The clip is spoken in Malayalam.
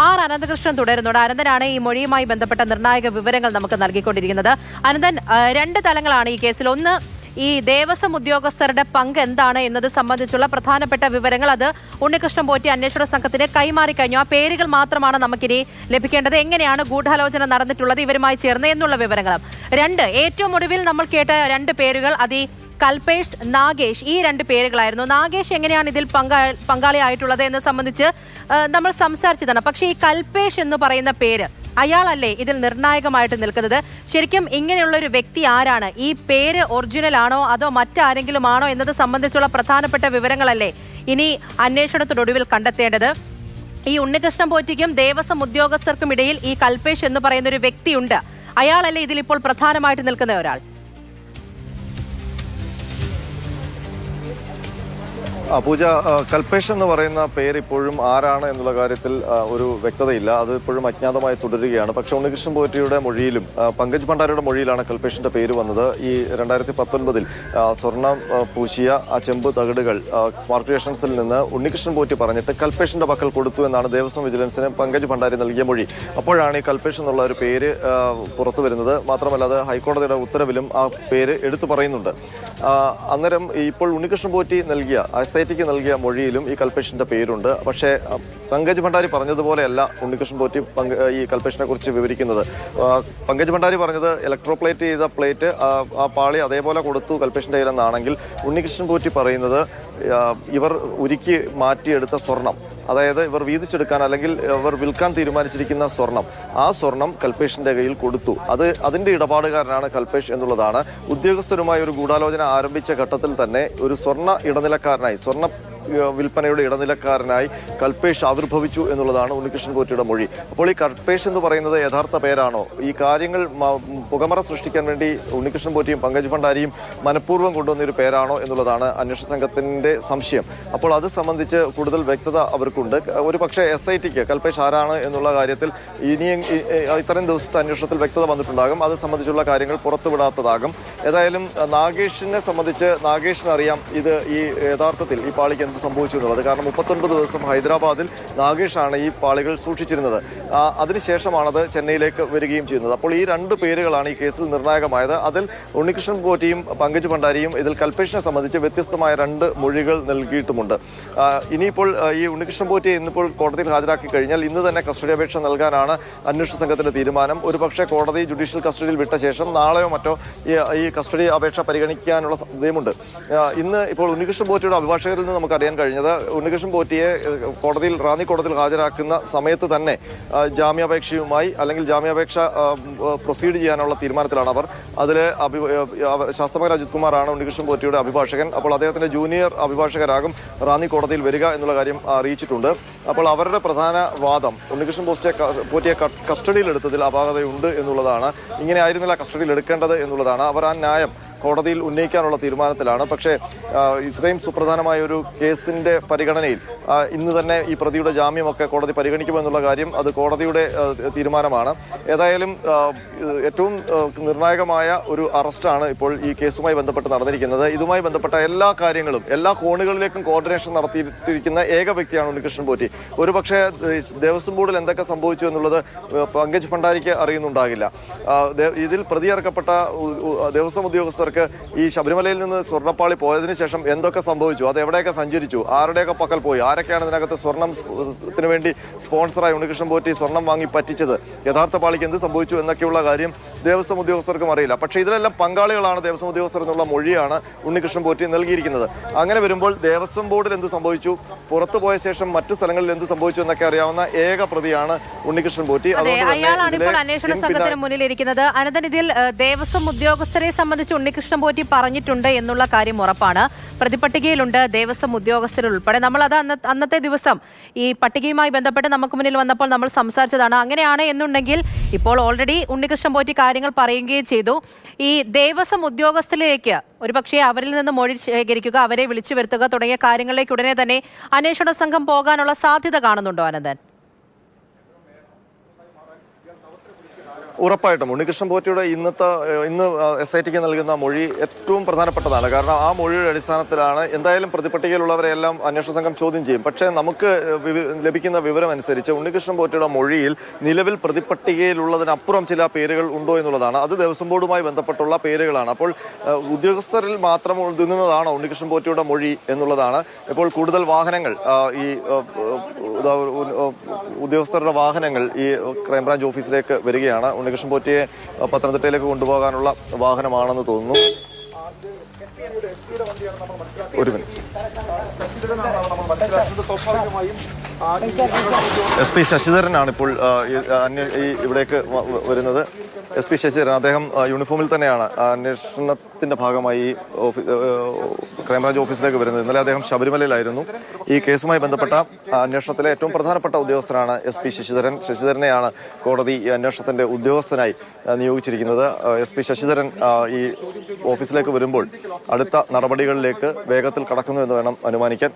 ആർ അനന്തകൃഷ്ണൻ തുടരുന്നുണ്ട്. അനന്തനാണ് ഈ മൊഴിയുമായി ബന്ധപ്പെട്ട നിർണായക വിവരങ്ങൾ നമുക്ക് നൽകിക്കൊണ്ടിരിക്കുന്നത്. അനന്തൻ, രണ്ട് തലങ്ങളാണ് ഈ കേസിൽ. ഒന്ന്, ഈ ദേവസ്വം ഉദ്യോഗസ്ഥരുടെ പങ്ക് എന്താണ് എന്നത് സംബന്ധിച്ചുള്ള പ്രധാനപ്പെട്ട വിവരങ്ങൾ അത് ഉണ്ണികൃഷ്ണൻ പോറ്റി അന്വേഷണ സംഘത്തിന് കൈമാറി കഴിഞ്ഞു. ആ പേരുകൾ മാത്രമാണ് നമുക്കിനി ലഭിക്കേണ്ടത്. എങ്ങനെയാണ് ഗൂഢാലോചന നടന്നിട്ടുള്ളത് ഇവരുമായി ചേർന്ന് എന്നുള്ള വിവരങ്ങളും. രണ്ട്, ഏറ്റവും ഒടുവിൽ നമ്മൾ കേട്ട രണ്ട് പേരുകൾ കൽപേഷ്, നാഗേഷ്, ഈ രണ്ട് പേരുകളായിരുന്നു. നാഗേഷ് എങ്ങനെയാണ് ഇതിൽ പങ്കാളിയായിട്ടുള്ളത് എന്ന് സംബന്ധിച്ച് നമ്മൾ സംസാരിച്ചതാണ്. പക്ഷേ ഈ കൽപേഷ് എന്ന് പറയുന്ന പേര്, അയാളല്ലേ ഇതിൽ നിർണായകമായിട്ട് നിൽക്കുന്നത്? ശരിക്കും ഇങ്ങനെയുള്ള ഒരു വ്യക്തി ആരാണ്? ഈ പേര് ഒറിജിനൽ ആണോ അതോ മറ്റാരെങ്കിലും ആണോ എന്നത് സംബന്ധിച്ചുള്ള പ്രധാനപ്പെട്ട വിവരങ്ങളല്ലേ ഇനി അന്വേഷണത്തിനൊടുവിൽ കണ്ടെത്തേണ്ടത്. ഈ ഉണ്ണികൃഷ്ണൻ പോറ്റിക്കും ദേവസ്വം ഉദ്യോഗസ്ഥർക്കും ഇടയിൽ ഈ കൽപേഷ് എന്ന് പറയുന്ന ഒരു വ്യക്തിയുണ്ട്. അയാളല്ലേ ഇതിലിപ്പോൾ പ്രധാനമായിട്ട് നിൽക്കുന്ന ഒരാൾ? പൂജ, കൽപേഷ് എന്ന് പറയുന്ന പേര് ഇപ്പോഴും ആരാണ് എന്നുള്ള കാര്യത്തിൽ ഒരു വ്യക്തതയില്ല. അത് ഇപ്പോഴും അജ്ഞാതമായി തുടരുകയാണ്. പക്ഷെ ഉണ്ണികൃഷ്ണൻ പോറ്റിയുടെ മൊഴിയിലും പങ്കജ് ഭണ്ഡാരിയുടെ മൊഴിയിലാണ് കൽപേഷിന്റെ പേര് വന്നത്. ഈ 2019 സ്വർണം പൂശിയ ആ ചെമ്പ് തകിടുകൾ സ്മാർട്ട് റേഷൻസിൽ നിന്ന് ഉണ്ണികൃഷ്ണൻ പോറ്റി പറഞ്ഞിട്ട് കൽപേഷിന്റെ പക്കൽ കൊടുത്തു എന്നാണ് ദേവസ്വം വിജിലൻസിന് പങ്കജ് ഭണ്ഡാരി നൽകിയ മൊഴി. അപ്പോഴാണ് ഈ കൽപേഷ് എന്നുള്ള ഒരു പേര് പുറത്തു വരുന്നത്. മാത്രമല്ല, അത് ഹൈക്കോടതിയുടെ ഉത്തരവിലും ആ പേര് എടുത്തു പറയുന്നുണ്ട്. അന്നേരം ഇപ്പോൾ ഉണ്ണികൃഷ്ണൻ പോറ്റി നൽകിയ SITക്ക് നൽകിയ മൊഴിയിലും ഈ കൽപേഷിന്റെ പേരുണ്ട്. പക്ഷേ പങ്കജ് ഭണ്ഡാരി പറഞ്ഞതുപോലെയല്ല ഉണ്ണികൃഷ്ണൻ പോറ്റി ഈ കൽപേഷിനെ കുറിച്ച് വിവരിക്കുന്നത്. പങ്കജ് ഭണ്ഡാരി പറഞ്ഞത് ഇലക്ട്രോപ്ലേറ്റ് ചെയ്ത പ്ലേറ്റ് ആ പാളി അതേപോലെ കൊടുത്തു കൽപേഷിന്റെ കയ്യിലെന്നാണെങ്കിൽ, ഉണ്ണികൃഷ്ണൻ പോറ്റി പറയുന്നത് ഇവർ ഉരുക്കി മാറ്റിയെടുത്ത സ്വർണം, അതായത് ഇവർ വീതിച്ചെടുക്കാൻ അല്ലെങ്കിൽ ഇവർ വിൽക്കാൻ തീരുമാനിച്ചിരിക്കുന്ന സ്വർണം, ആ സ്വർണം കൽപേഷിന്റെ കയ്യിൽ കൊടുത്തു. അതിന്റെ ഇടപാടുകാരനാണ് കൽപേഷ് എന്നുള്ളതാണ്. ഉദ്യോഗസ്ഥരുമായി ഒരു ഗൂഢാലോചന ആരംഭിച്ച ഘട്ടത്തിൽ തന്നെ ഒരു സ്വർണ്ണ ഇടനിലക്കാരനായി, സ്വർണ്ണ വിൽപ്പനയുടെ ഇടനിലക്കാരനായി കൽപേഷ് ആവിർഭവിച്ചു എന്നുള്ളതാണ് ഉണ്ണികൃഷ്ണൻ പോറ്റിയുടെ മൊഴി. അപ്പോൾ ഈ കൽപേഷ് എന്ന് പറയുന്നത് യഥാർത്ഥ പേരാണോ? ഈ കാര്യങ്ങൾ പുകമറ സൃഷ്ടിക്കാൻ വേണ്ടി ഉണ്ണികൃഷ്ണൻ പോറ്റിയും പങ്കജ് ഭണ്ഡാരിയും മനഃപൂർവ്വം കൊണ്ടുവന്നൊരു പേരാണോ എന്നുള്ളതാണ് അന്വേഷണ സംഘത്തിന്റെ സംശയം. അപ്പോൾ അത് സംബന്ധിച്ച് കൂടുതൽ വ്യക്തത അവർക്കുണ്ട്. ഒരു പക്ഷേ SITക്ക് കൽപേഷ് ആരാണ് എന്നുള്ള കാര്യത്തിൽ ഇനിയും ഇത്രയും ദിവസത്തെ അന്വേഷണത്തിൽ വ്യക്തത വന്നിട്ടുണ്ടാകും. അത് സംബന്ധിച്ചുള്ള കാര്യങ്ങൾ പുറത്തുവിടാത്തതാകും. ഏതായാലും നാഗേഷിനെ സംബന്ധിച്ച് നാഗേഷിന് അറിയാം ഇത് ഈ യഥാർത്ഥത്തിൽ ഈ പാളിക്ക് എന്ത് സംഭവിച്ചു എന്നുള്ളത്. കാരണം 39 ദിവസം ഹൈദരാബാദിൽ നാഗേഷാണ് ഈ പാളികൾ സൂക്ഷിച്ചിരുന്നത്. അതിനുശേഷമാണത് ചെന്നൈയിലേക്ക് വരികയും ചെയ്യുന്നത്. അപ്പോൾ ഈ രണ്ട് പേരുകളാണ് ഈ കേസിൽ നിർണായകമായത്. അതിൽ ഉണ്ണികൃഷ്ണൻ പോറ്റിയും പങ്കജ് ഭണ്ഡാരിയും ഇതിൽ കൽപേഷിനെ സംബന്ധിച്ച് വ്യത്യസ്തമായ രണ്ട് മൊഴികൾ നൽകിയിട്ടുമുണ്ട്. ഇനിയിപ്പോൾ ഈ ഉണ്ണികൃഷ്ണൻ പോറ്റിയെ ഇന്നിപ്പോൾ കോടതിയിൽ ഹാജരാക്കി കഴിഞ്ഞാൽ ഇന്ന് തന്നെ കസ്റ്റഡി അപേക്ഷ നൽകാനാണ് അന്വേഷണ സംഘത്തിന്റെ തീരുമാനം. ഒരുപക്ഷെ കോടതി ജുഡീഷ്യൽ കസ്റ്റഡിയിൽ വിട്ട ശേഷം നാളെയോ മറ്റോ ഈ കസ്റ്റഡി അപേക്ഷ പരിഗണിക്കാനുള്ള സാധ്യതയുമുണ്ട്. ഇന്ന് ഇപ്പോൾ ഉണ്ണികൃഷ്ണൻ പോറ്റിയുടെ അഭിഭാഷകരിൽ നിന്ന് നമുക്ക് അറിയാൻ കഴിഞ്ഞത്, ഉണ്ണികൃഷ്ണൻ പോറ്റിയെ റാന്നി കോടതിയിൽ ഹാജരാക്കുന്ന സമയത്ത് തന്നെ ജാമ്യാപേക്ഷയുമായി അല്ലെങ്കിൽ ജാമ്യാപേക്ഷ പ്രൊസീഡ് ചെയ്യാനുള്ള തീരുമാനത്തിലാണ് അവർ. അതിൽ ശാസ്ത്രമംഗൽ അജിത് കുമാറാണ് ഉണ്ണികൃഷ്ണൻ പോറ്റിയുടെ അഭിഭാഷകൻ. അപ്പോൾ അദ്ദേഹത്തിന്റെ ജൂനിയർ അഭിഭാഷകരാകും റാന്നി കോടതിയിൽ വരിക എന്നുള്ള കാര്യം അറിയിച്ചിട്ടുണ്ട്. അപ്പോൾ അവരുടെ പ്രധാന വാദം ഉണ്ണികൃഷ്ണൻ പോറ്റിയെ കസ്റ്റഡിയിലെടുത്തതിൽ അപാകതയുണ്ട് എന്നുള്ളതാണ്. ഇങ്ങനെ ആയിരുന്നില്ല കസ്റ്റഡിയിൽ എടുക്കേണ്ടത് എന്നുള്ളതാണ്. അവർ ആ ന്യായം കോടതിയിൽ ഉന്നയിക്കാനുള്ള തീരുമാനത്തിലാണ്. പക്ഷേ ഇത്രയും സുപ്രധാനമായ ഒരു കേസിന്റെ പരിഗണനയിൽ ഇന്ന് തന്നെ ഈ പ്രതിയുടെ ജാമ്യമൊക്കെ കോടതി പരിഗണിക്കുമെന്നുള്ള കാര്യം അത് കോടതിയുടെ തീരുമാനമാണ്. ഏതായാലും ഏറ്റവും നിർണായകമായ ഒരു അറസ്റ്റാണ് ഇപ്പോൾ ഈ കേസുമായി ബന്ധപ്പെട്ട് നടന്നിരിക്കുന്നത്. ഇതുമായി ബന്ധപ്പെട്ട എല്ലാ കാര്യങ്ങളും എല്ലാ കോണുകളിലേക്കും കോർഡിനേഷൻ നടത്തിയിരിക്കുന്ന ഏക വ്യക്തിയാണ് ഉണ്ണികൃഷ്ണൻ പോറ്റി. ഒരുപക്ഷെ ദേവസ്വം ബോർഡിൽ എന്തൊക്കെ സംഭവിച്ചു എന്നുള്ളത് പങ്കജ് ഭണ്ഡാരിക്ക് അറിയുന്നുണ്ടാകില്ല. ഇതിൽ പ്രതിയേർക്കപ്പെട്ട ദേവസ്വം ഉദ്യോഗസ്ഥർ ഈ ശബരിമലയിൽ നിന്ന് സ്വർണ്ണപ്പാളി പോയതിനു ശേഷം എന്തൊക്കെ സംഭവിച്ചു, അത് എവിടെയൊക്കെ സഞ്ചരിച്ചു, ആരുടെയൊക്കെ പക്കൽ പോയി, ആരൊക്കെയാണ് ഇതിനകത്ത് സ്വർണ്ണത്തിന് വേണ്ടി സ്പോൺസറായി ഉണ്ണികൃഷ്ണൻ പോറ്റി സ്വർണം വാങ്ങി പറ്റിച്ചത്, യഥാർത്ഥ പാളിക്ക് എന്ത് സംഭവിച്ചു എന്നൊക്കെയുള്ള കാര്യം ദേവസ്വം ഉദ്യോഗസ്ഥർക്കും അറിയില്ല. പക്ഷേ ഇതിലെല്ലാം പങ്കാളികളാണ് ദേവസ്വം ഉദ്യോഗസ്ഥർ എന്നുള്ള മൊഴിയാണ് ഉണ്ണികൃഷ്ണൻ പോറ്റി നൽകിയിരിക്കുന്നത്. അങ്ങനെ വരുമ്പോൾ ദേവസ്വം ബോർഡിൽ എന്ത് സംഭവിച്ചു, പുറത്തു പോയ ശേഷം മറ്റു സ്ഥലങ്ങളിൽ എന്ത് സംഭവിച്ചു എന്നൊക്കെ അറിയാവുന്ന ഏക പ്രതിയാണ് ഉണ്ണികൃഷ്ണൻ പോറ്റി. അന്വേഷണ സംഘത്തിന് മുന്നിലിരിക്കുന്നത്. അനന്തൻ, ഇതിൽ ദേവസ്വം ഉദ്യോഗസ്ഥരെ സംബന്ധിച്ച് ഉണ്ണികൃഷ്ണൻ പോറ്റി പറഞ്ഞിട്ടുണ്ട് എന്നുള്ള കാര്യം ഉറപ്പാണ്. പ്രതിപട്ടികയിലുണ്ട് ദേവസ്വം ഉദ്യോഗസ്ഥരുൾപ്പെടെ. നമ്മൾ അത് അന്നത്തെ ദിവസം ഈ പട്ടികയുമായി ബന്ധപ്പെട്ട് നമുക്ക് മുന്നിൽ വന്നപ്പോൾ നമ്മൾ സംസാരിച്ചതാണ്. അങ്ങനെയാണ് എന്നുണ്ടെങ്കിൽ ഇപ്പോൾ ഓൾറെഡി ഉണ്ണികൃഷ്ണൻ പോറ്റി കാര്യങ്ങൾ പറയുകയും ചെയ്തു. ഈ ദേവസ്വം ഉദ്യോഗസ്ഥരിലേക്ക് ഒരുപക്ഷെ അവരിൽ നിന്ന് മൊഴി ശേഖരിക്കുക, അവരെ വിളിച്ചു വരുത്തുക തുടങ്ങിയ കാര്യങ്ങളിലേക്ക് ഉടനെ തന്നെ അന്വേഷണ സംഘം പോകാനുള്ള സാധ്യത കാണുന്നുണ്ടോ അനന്തൻ? ഉറപ്പായിട്ടും ഉണ്ണികൃഷ്ണൻ പോറ്റിയുടെ ഇന്ന് SIT നൽകുന്ന മൊഴി ഏറ്റവും പ്രധാനപ്പെട്ടതാണ്. കാരണം ആ മൊഴിയുടെ അടിസ്ഥാനത്തിലാണ് എന്തായാലും പ്രതിപട്ടികയിലുള്ളവരെല്ലാം അന്വേഷണ സംഘം ചോദ്യം ചെയ്യും. പക്ഷേ നമുക്ക് ലഭിക്കുന്ന വിവരം അനുസരിച്ച് ഉണ്ണികൃഷ്ണൻ പോറ്റിയുടെ മൊഴിയിൽ നിലവിൽ പ്രതിപട്ടികയിലുള്ളതിനപ്പുറം ചില പേരുകൾ ഉണ്ടോ എന്നുള്ളതാണ്. അത് ദേവസ്വം ബോർഡുമായി ബന്ധപ്പെട്ടുള്ള പേരുകളാണ്. അപ്പോൾ ഉദ്യോഗസ്ഥരിൽ മാത്രം ഒതുങ്ങുന്നതാണോ ഉണ്ണികൃഷ്ണൻ പോറ്റിയുടെ മൊഴി എന്നുള്ളതാണ്. ഇപ്പോൾ കൂടുതൽ വാഹനങ്ങൾ ഈ ഉദ്യോഗസ്ഥരുടെ വാഹനങ്ങൾ ഈ ക്രൈംബ്രാഞ്ച് ഓഫീസിലേക്ക് വരികയാണ്. ഉണ്ണികൃഷ്ണൻ പോറ്റിയെ പത്തനംതിട്ടയിലേക്ക് കൊണ്ടുപോകാനുള്ള വാഹനമാണെന്ന് തോന്നുന്നു. ഒരു മിനിറ്റ്. SP ശശിധരനാണ് ഇപ്പോൾ ഇവിടേക്ക് വരുന്നത്. SP ശശിധരൻ, അദ്ദേഹം യൂണിഫോമിൽ തന്നെയാണ് അന്വേഷണത്തിന്റെ ഭാഗമായി ക്രൈംബ്രാഞ്ച് ഓഫീസിലേക്ക് വരുന്നത്. ഇന്നലെ അദ്ദേഹം ശബരിമലയിലായിരുന്നു. ഈ കേസുമായി ബന്ധപ്പെട്ട അന്വേഷണത്തിലെ ഏറ്റവും പ്രധാനപ്പെട്ട ഉദ്യോഗസ്ഥനാണ് SP ശശിധരൻ. ശശിധരനെയാണ് കോടതി ഈ അന്വേഷണത്തിന്റെ ഉദ്യോഗസ്ഥനായി നിയോഗിച്ചിരിക്കുന്നത്. SP ശശിധരൻ ഈ ഓഫീസിലേക്ക് വരുമ്പോൾ അടുത്ത നടപടികളിലേക്ക് വേഗത്തിൽ കടക്കുന്നു എന്ന് വേണം അനുമാനിക്കാൻ.